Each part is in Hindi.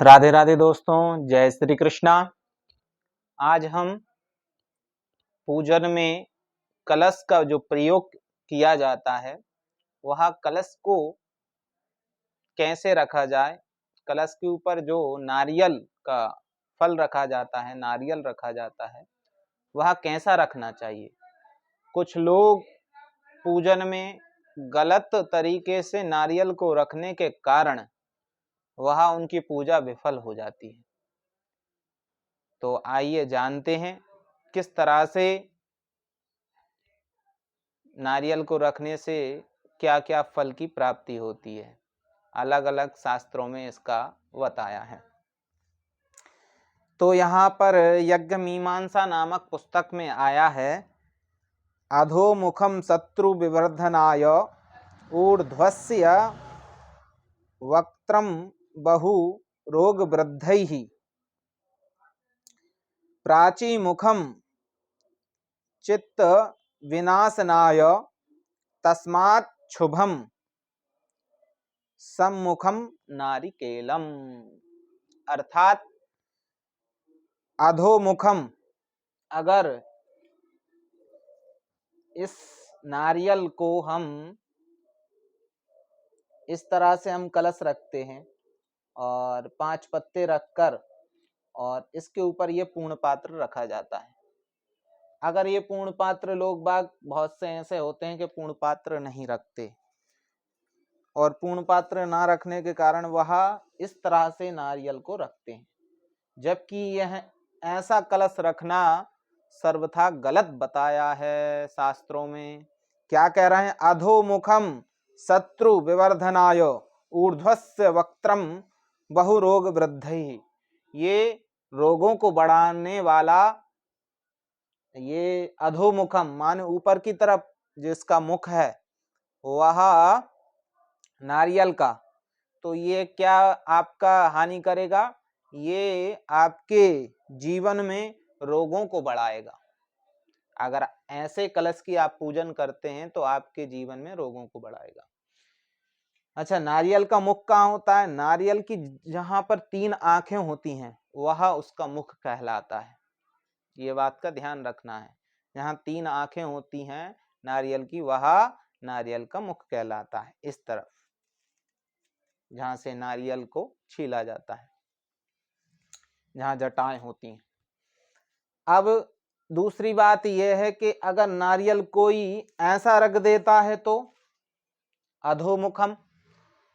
राधे राधे दोस्तों, जय श्री कृष्णा। आज हम पूजन में कलश का जो प्रयोग किया जाता है, वह कलश को कैसे रखा जाए। कलश के ऊपर जो नारियल का फल रखा जाता है, नारियल रखा जाता है, वह कैसा रखना चाहिए। कुछ लोग पूजन में गलत तरीके से नारियल को रखने के कारण वह उनकी पूजा विफल हो जाती है। तो आइए जानते हैं किस तरह से नारियल को रखने से क्या क्या फल की प्राप्ति होती है। अलग अलग शास्त्रों में इसका बताया है। तो यहाँ पर यज्ञ मीमांसा नामक पुस्तक में आया है, अधोमुखम शत्रु विवर्धनाय ऊर्ध्वस्य वक्त्रम बहु रोग वृद्धैः प्राचीमुखम चित्त विनाशनाय तस्मात् शुभम सम्मुखम नारिकेलम। अर्थात अधोमुखम, अगर इस नारियल को हम इस तरह से हम कलश रखते हैं और 5 पत्ते रखकर और इसके ऊपर ये पूर्ण पात्र रखा जाता है। अगर ये पूर्ण पात्र, लोग बाग बहुत से ऐसे होते हैं कि पूर्ण पात्र नहीं रखते और पूर्ण पात्र ना रखने के कारण वह इस तरह से नारियल को रखते हैं, जबकि यह ऐसा कलश रखना सर्वथा गलत बताया है शास्त्रों में। क्या कह रहे हैं, अधोमुखम शत्रु विवर्धनाय ऊर्ध्वस्य वक्त्रम बहु रोग वृद्धि। ये रोगों को बढ़ाने वाला, ये अधोमुखम माने ऊपर की तरफ जिसका मुख है वह नारियल का, तो ये क्या आपका हानि करेगा, ये आपके जीवन में रोगों को बढ़ाएगा। अगर ऐसे कलश की आप पूजन करते हैं तो आपके जीवन में रोगों को बढ़ाएगा। अच्छा, नारियल का मुख कहाँ होता है? नारियल की जहां पर 3 आंखें होती हैं वह उसका मुख कहलाता है। ये बात का ध्यान रखना है। जहां 3 आंखें होती हैं नारियल की, वह नारियल का मुख कहलाता है। इस तरफ जहां से नारियल को छीला जाता है, जहां जटाएं होती हैं। अब दूसरी बात यह है कि अगर नारियल कोई ऐसा रख देता है तो अधोमुखम,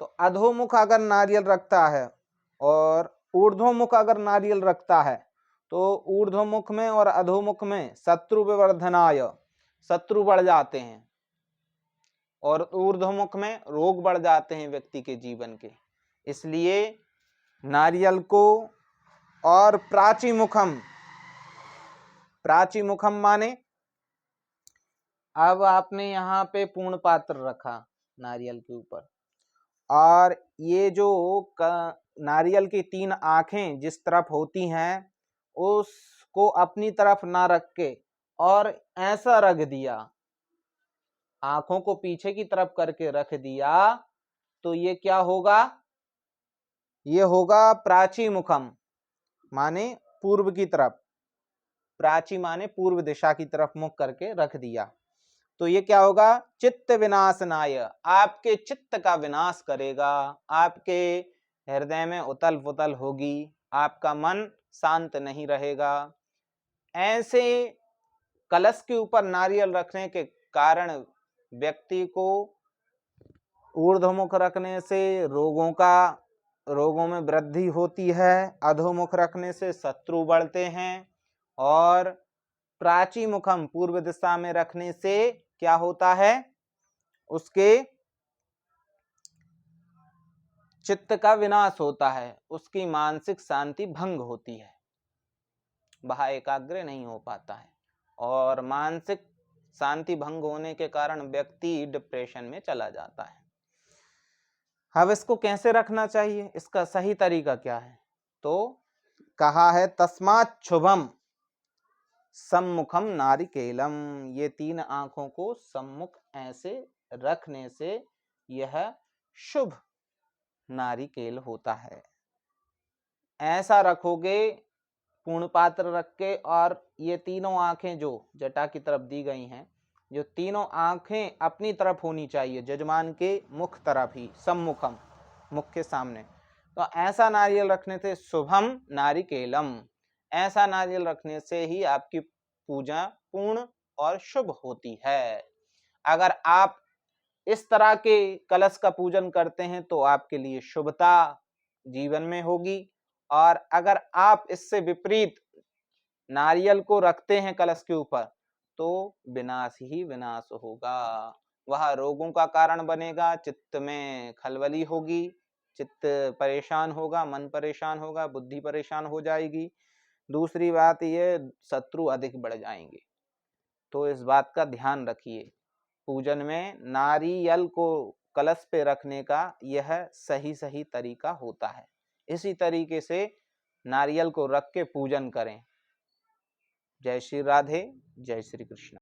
तो अधोमुख अगर नारियल रखता है और ऊर्ध्वमुख अगर नारियल रखता है तो ऊर्ध्वमुख में और अधोमुख में शत्रु विवर्धनाय, शत्रु बढ़ जाते हैं, और ऊर्ध्वमुख में रोग बढ़ जाते हैं व्यक्ति के जीवन के। इसलिए नारियल को, और प्राचीमुखम, प्राचीमुखम माने अब आपने यहाँ पे पूर्ण पात्र रखा नारियल के ऊपर, और ये जो नारियल की 3 आंखें जिस तरफ होती हैं उसको अपनी तरफ ना रख के और ऐसा रख दिया, आंखों को पीछे की तरफ करके रख दिया, तो ये क्या होगा, ये होगा प्राचीमुखम माने पूर्व की तरफ। प्राची माने पूर्व दिशा की तरफ मुख करके रख दिया, तो ये क्या होगा, चित्त विनाशनाय, आपके चित्त का विनाश करेगा, आपके हृदय में उथल पुथल होगी, आपका मन शांत नहीं रहेगा। ऐसे कलश के ऊपर नारियल रखने के कारण व्यक्ति को ऊर्ध्वमुख रखने से रोगों में वृद्धि होती है, अधोमुख रखने से शत्रु बढ़ते हैं, और प्राचीमुखम पूर्व दिशा में रखने से क्या होता है, उसके चित्त का विनाश होता है, उसकी मानसिक शांति भंग होती है, वह एकाग्र नहीं हो पाता है, और मानसिक शांति भंग होने के कारण व्यक्ति डिप्रेशन में चला जाता है। अब इसको कैसे रखना चाहिए, इसका सही तरीका क्या है, तो कहा है तस्मात् शुभम सम्मुखम नारिकेलम, ये 3 आंखों को सम्मुख ऐसे रखने से यह शुभ नारिकेल होता है। ऐसा रखोगे पूर्ण पात्र रख के, और ये तीनों आंखें जो जटा की तरफ दी गई हैं, जो तीनों आंखें अपनी तरफ होनी चाहिए, जजमान के मुख तरफ ही, सम्मुखम, मुख के सामने। तो ऐसा नारियल रखने से शुभम नारिकेलम, ऐसा नारियल रखने से ही आपकी पूजा पूर्ण और शुभ होती है। अगर आप इस तरह के कलश का पूजन करते हैं तो आपके लिए शुभता जीवन में होगी, और अगर आप इससे विपरीत नारियल को रखते हैं कलश के ऊपर तो विनाश ही विनाश होगा। वह रोगों का कारण बनेगा, चित्त में खलबली होगी, चित्त परेशान होगा, मन परेशान होगा, बुद्धि परेशान हो जाएगी। दूसरी बात ये, शत्रु अधिक बढ़ जाएंगे। तो इस बात का ध्यान रखिए, पूजन में नारियल को कलश पे रखने का यह सही तरीका होता है। इसी तरीके से नारियल को रख के पूजन करें। जय श्री राधे, जय श्री कृष्ण।